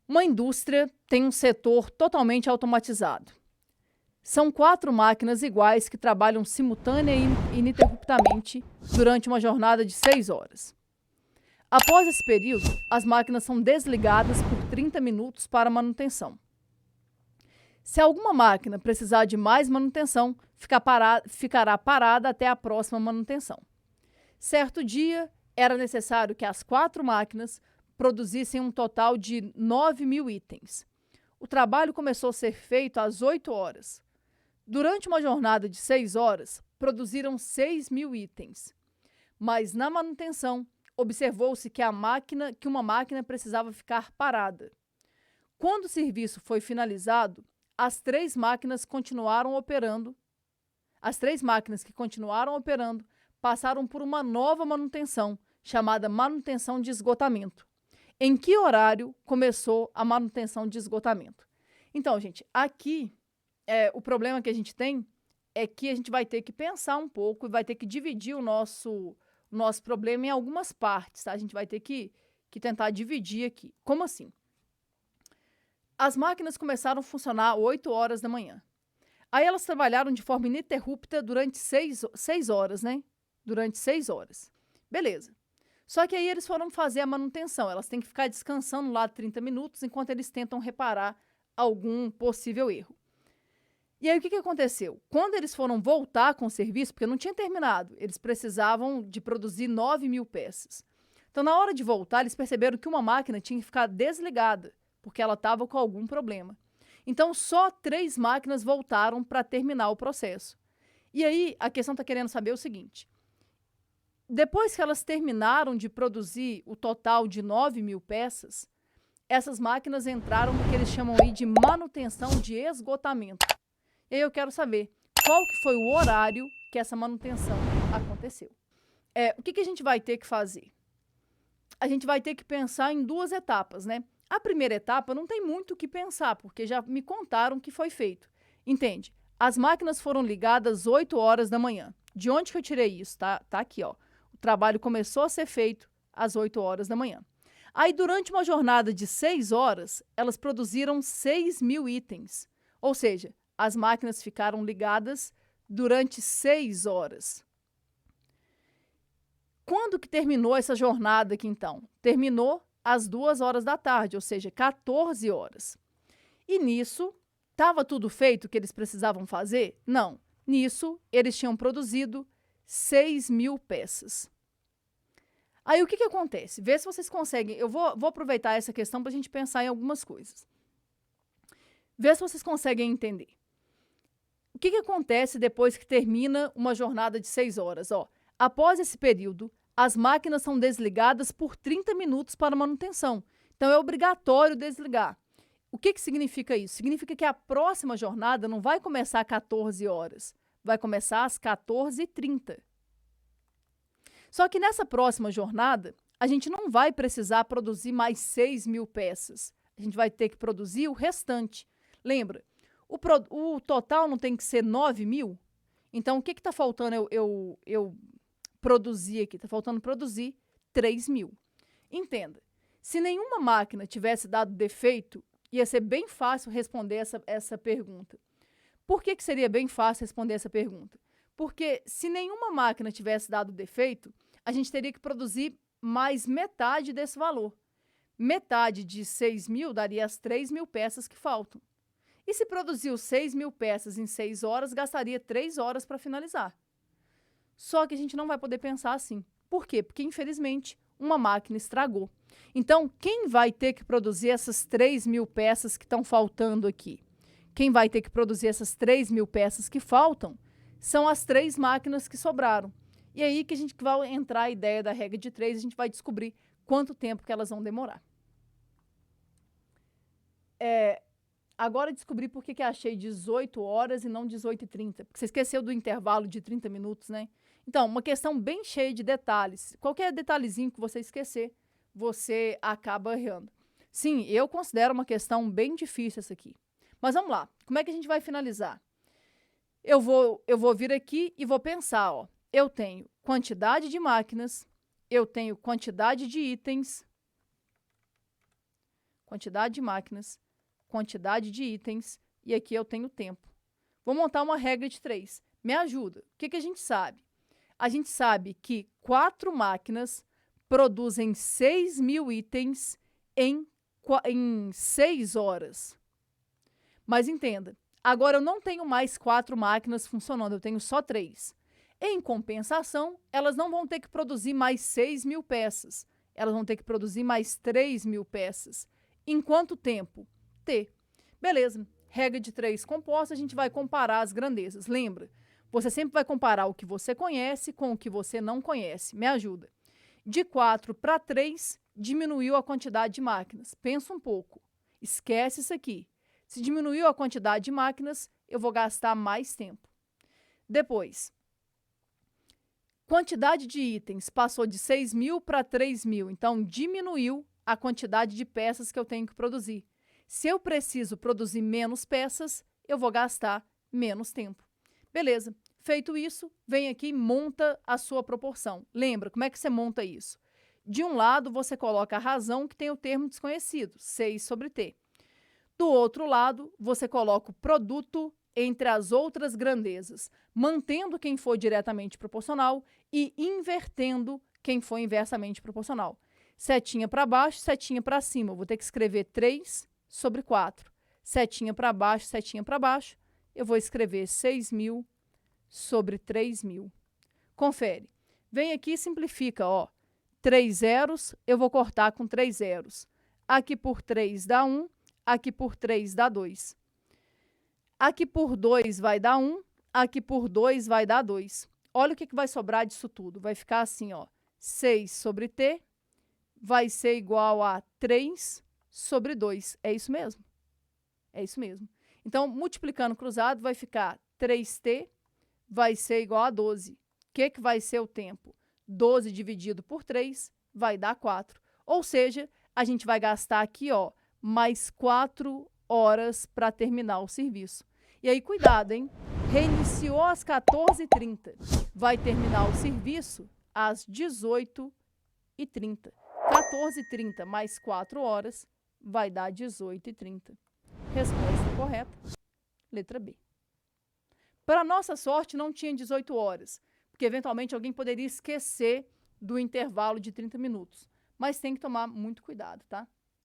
Uma indústria tem um setor totalmente automatizado. São 4 máquinas iguais que trabalham simultânea e ininterruptamente durante uma jornada de 6 horas. Após esse período, as máquinas são desligadas por 30 minutos para manutenção. Se alguma máquina precisar de mais manutenção, ficará parada até a próxima manutenção. Certo dia, era necessário que as 4 máquinas produzissem um total de 9.000 itens. O trabalho começou a ser feito às 8 horas. Durante uma jornada de 6 horas, produziram 6.000 itens. Mas na manutenção, observou-se que uma máquina precisava ficar parada. Quando o serviço foi finalizado, as 3 máquinas continuaram operando. As 3 máquinas que continuaram operando passaram por uma nova manutenção, chamada manutenção de esgotamento. Em que horário começou a manutenção de esgotamento? Então, gente, aqui o problema que a gente tem é que a gente vai ter que pensar um pouco e vai ter que dividir o nosso problema em algumas partes, tá? A gente vai ter que tentar dividir aqui. Como assim? As máquinas começaram a funcionar às 8 horas da manhã. Aí elas trabalharam de forma ininterrupta durante 6 horas, né? Durante 6 horas. Beleza. Só que aí eles foram fazer a manutenção. Elas têm que ficar descansando lá 30 minutos enquanto eles tentam reparar algum possível erro. E aí o que aconteceu? Quando eles foram voltar com o serviço, porque não tinha terminado, eles precisavam de produzir 9.000 peças. Então, na hora de voltar, eles perceberam que uma máquina tinha que ficar desligada, porque ela estava com algum problema. Então, só 3 máquinas voltaram para terminar o processo. E aí, a questão está querendo saber o seguinte: depois que elas terminaram de produzir o total de 9.000 peças, essas máquinas entraram no que eles chamam aí de manutenção de esgotamento. E aí eu quero saber qual que foi o horário que essa manutenção aconteceu. O que a gente vai ter que fazer? A gente vai ter que pensar em 2 etapas, né? A primeira etapa não tem muito o que pensar, porque já me contaram que foi feito. Entende? As máquinas foram ligadas às 8 horas da manhã. De onde que eu tirei isso? Tá aqui, ó. O trabalho começou a ser feito às 8 horas da manhã. Aí, durante uma jornada de 6 horas, elas produziram 6.000 itens. Ou seja, as máquinas ficaram ligadas durante 6 horas. Quando que terminou essa jornada aqui, então? Terminou às 2 horas da tarde, ou seja, 14 horas. E nisso, estava tudo feito o que eles precisavam fazer? Não. Nisso, eles tinham produzido 6.000 peças. Aí, o que acontece? Vê se vocês conseguem. Eu vou aproveitar essa questão para a gente pensar em algumas coisas. Vê se vocês conseguem entender. O que acontece depois que termina uma jornada de 6 horas? Após esse período, as máquinas são desligadas por 30 minutos para manutenção. Então, é obrigatório desligar. O que significa isso? Significa que a próxima jornada não vai começar às 14 horas. Vai começar às 14h30. Só que nessa próxima jornada, a gente não vai precisar produzir mais 6.000 peças. A gente vai ter que produzir o restante. Lembra, o total não tem que ser 9.000? Então, o que está faltando eu produzir aqui? Está faltando produzir 3.000. Entenda, se nenhuma máquina tivesse dado defeito, ia ser bem fácil responder essa pergunta. Por que seria bem fácil responder essa pergunta? Porque se nenhuma máquina tivesse dado defeito, a gente teria que produzir mais metade desse valor. Metade de 6.000 daria as 3.000 peças que faltam. E se produziu 6.000 peças em 6 horas, gastaria 3 horas para finalizar. Só que a gente não vai poder pensar assim. Por quê? Porque, infelizmente, uma máquina estragou. Então, quem vai ter que produzir essas 3.000 peças que estão faltando aqui? Quem vai ter que produzir essas 3.000 peças que faltam são as 3 máquinas que sobraram. E aí que a gente vai entrar a ideia da regra de 3, a gente vai descobrir quanto tempo que elas vão demorar. Agora descobri por que achei 18 horas e não 18h30. Porque você esqueceu do intervalo de 30 minutos, né? Então, uma questão bem cheia de detalhes. Qualquer detalhezinho que você esquecer, você acaba errando. Sim, eu considero uma questão bem difícil essa aqui. Mas vamos lá. Como é que a gente vai finalizar? Eu vou vir aqui e vou pensar, eu tenho quantidade de máquinas, eu tenho quantidade de itens, quantidade de máquinas, quantidade de itens, e aqui eu tenho tempo. Vou montar uma regra de 3. Me ajuda. O que a gente sabe? A gente sabe que 4 máquinas produzem 6.000 itens em 6 horas. Mas entenda, agora eu não tenho mais 4 máquinas funcionando, eu tenho só 3. Em compensação, elas não vão ter que produzir mais 6.000 peças. Elas vão ter que produzir mais 3.000 peças. Em quanto tempo? T. Beleza. Regra de 3 composta, a gente vai comparar as grandezas. Lembra? Você sempre vai comparar o que você conhece com o que você não conhece. Me ajuda. De 4 para 3, diminuiu a quantidade de máquinas. Pensa um pouco. Esquece isso aqui. Se diminuiu a quantidade de máquinas, eu vou gastar mais tempo. Depois, quantidade de itens passou de 6.000 para 3.000. Então, diminuiu a quantidade de peças que eu tenho que produzir. Se eu preciso produzir menos peças, eu vou gastar menos tempo. Beleza. Feito isso, vem aqui e monta a sua proporção. Lembra, como é que você monta isso? De um lado, você coloca a razão que tem o termo desconhecido, 6 sobre T. Do outro lado, você coloca o produto entre as outras grandezas, mantendo quem for diretamente proporcional e invertendo quem for inversamente proporcional. Setinha para baixo, setinha para cima. Eu vou ter que escrever 3 sobre 4. Setinha para baixo, setinha para baixo. Eu vou escrever 6.000 sobre 3.000. Confere. Vem aqui e simplifica, ó. 3 zeros, eu vou cortar com 3 zeros. Aqui por 3 dá 1, aqui por 3 dá 2. Aqui por 2 vai dar 1, aqui por 2 vai dar 2. Olha o que vai sobrar disso tudo. Vai ficar assim, ó. 6 sobre T vai ser igual a 3 sobre 2. É isso mesmo? É isso mesmo. Então, multiplicando cruzado, vai ficar 3T vai ser igual a 12. O que vai ser o tempo? 12 dividido por 3 vai dar 4. Ou seja, a gente vai gastar aqui, ó, mais 4 horas para terminar o serviço. E aí, cuidado, hein? Reiniciou às 14h30. Vai terminar o serviço às 18h30. 14h30 mais 4 horas vai dar 18h30. Resposta correta, letra B. Para nossa sorte, não tinha 18 horas, porque eventualmente alguém poderia esquecer do intervalo de 30 minutos. Mas tem que tomar muito cuidado, tá?